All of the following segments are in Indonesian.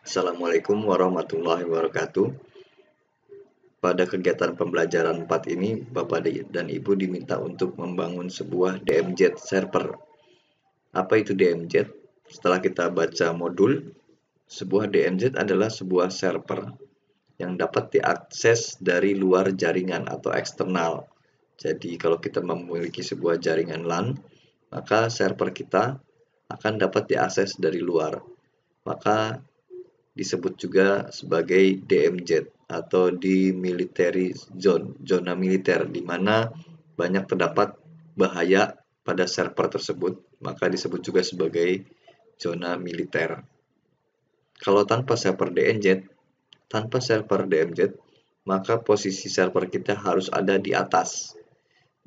Assalamualaikum warahmatullahi wabarakatuh. Pada kegiatan pembelajaran 4 ini, Bapak dan Ibu diminta untuk membangun sebuah DMZ server. Apa itu DMZ? Setelah kita baca modul, sebuah DMZ adalah sebuah server yang dapat diakses dari luar jaringan atau eksternal. Jadi kalau kita memiliki sebuah jaringan LAN, maka server kita akan dapat diakses dari luar. Maka disebut juga sebagai DMZ atau demilitarized zone, zona militer, di mana banyak terdapat bahaya pada server tersebut, maka disebut juga sebagai zona militer. Kalau tanpa server DMZ, maka posisi server kita harus ada di atas.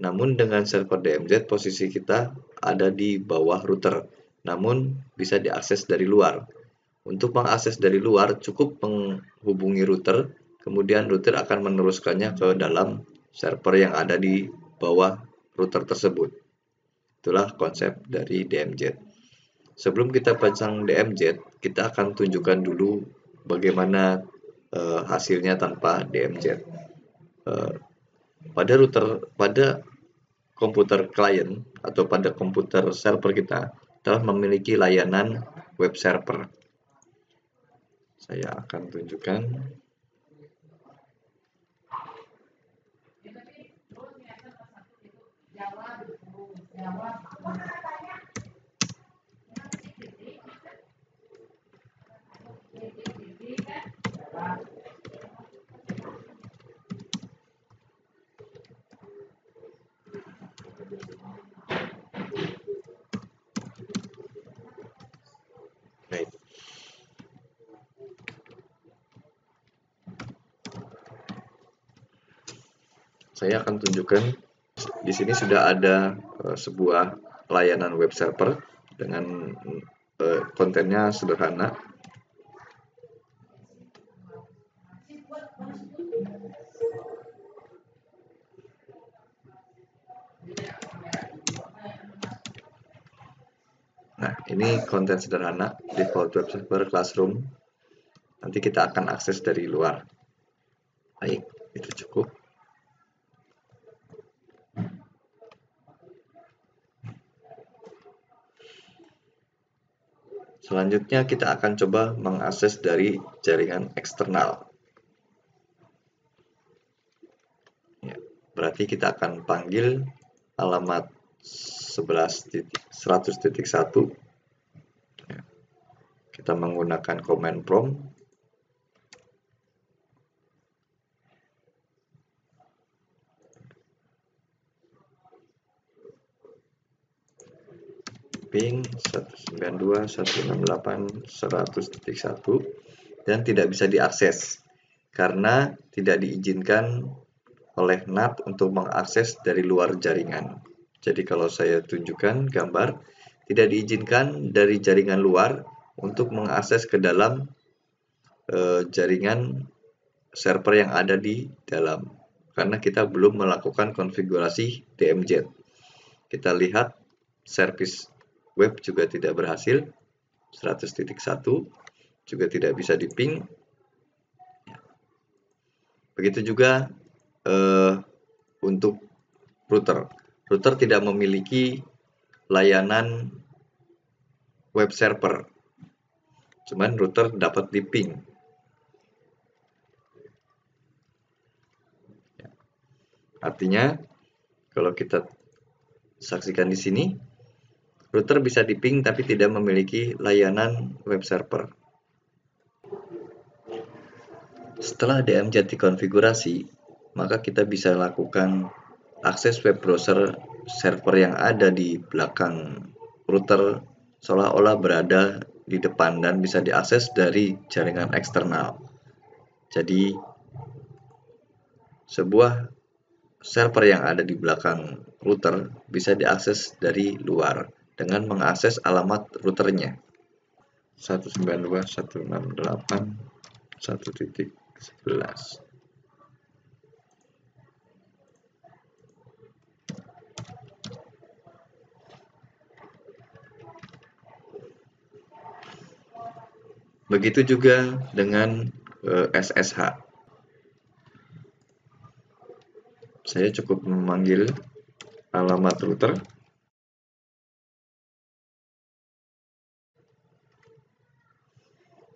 Namun dengan server DMZ, posisi kita ada di bawah router, namun bisa diakses dari luar. Untuk mengakses dari luar, cukup menghubungi router, kemudian router akan meneruskannya ke dalam server yang ada di bawah router tersebut. Itulah konsep dari DMZ. Sebelum kita pasang DMZ, kita akan tunjukkan dulu bagaimana hasilnya tanpa DMZ. Pada komputer klien atau pada komputer server kita telah memiliki layanan web server. Saya akan tunjukkan. Baik. Saya akan tunjukkan di sini sudah ada sebuah layanan web server dengan kontennya sederhana. Nah, ini konten sederhana, default web server classroom. Nanti kita akan akses dari luar. Baik, itu cukup. Selanjutnya kita akan coba mengakses dari jaringan eksternal. Ya, berarti kita akan panggil alamat 100.1. Ya, kita menggunakan command prompt. Ping 192.168.100.1 dan tidak bisa diakses karena tidak diizinkan oleh NAT untuk mengakses dari luar jaringan. Jadi kalau saya tunjukkan gambar, tidak diizinkan dari jaringan luar untuk mengakses ke dalam jaringan server yang ada di dalam, karena kita belum melakukan konfigurasi DMZ. Kita lihat service web juga tidak berhasil, 100.1 juga tidak bisa di-ping. Begitu juga untuk router. Router tidak memiliki layanan web server, cuman router dapat di-ping. Artinya, kalau kita saksikan di sini, router bisa di-ping tapi tidak memiliki layanan web server. Setelah DMZ dikonfigurasi, maka kita bisa lakukan akses web browser server yang ada di belakang router seolah-olah berada di depan dan bisa diakses dari jaringan eksternal. Jadi, sebuah server yang ada di belakang router bisa diakses dari luar dengan mengakses alamat routernya 192.168.1.11. Begitu juga dengan SSH. Saya cukup memanggil alamat router,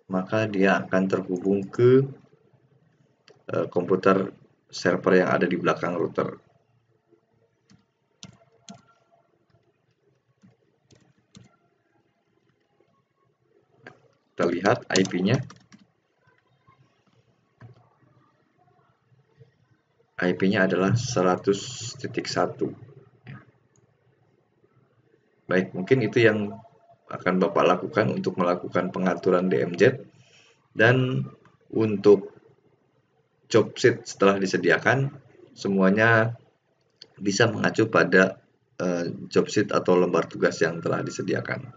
maka dia akan terhubung ke komputer server yang ada di belakang router. Kita lihat IP-nya. IP-nya adalah 100.1. Baik, mungkin itu yang akan Bapak lakukan untuk melakukan pengaturan DMZ. Dan untuk job sheet setelah disediakan, semuanya bisa mengacu pada job sheet atau lembar tugas yang telah disediakan.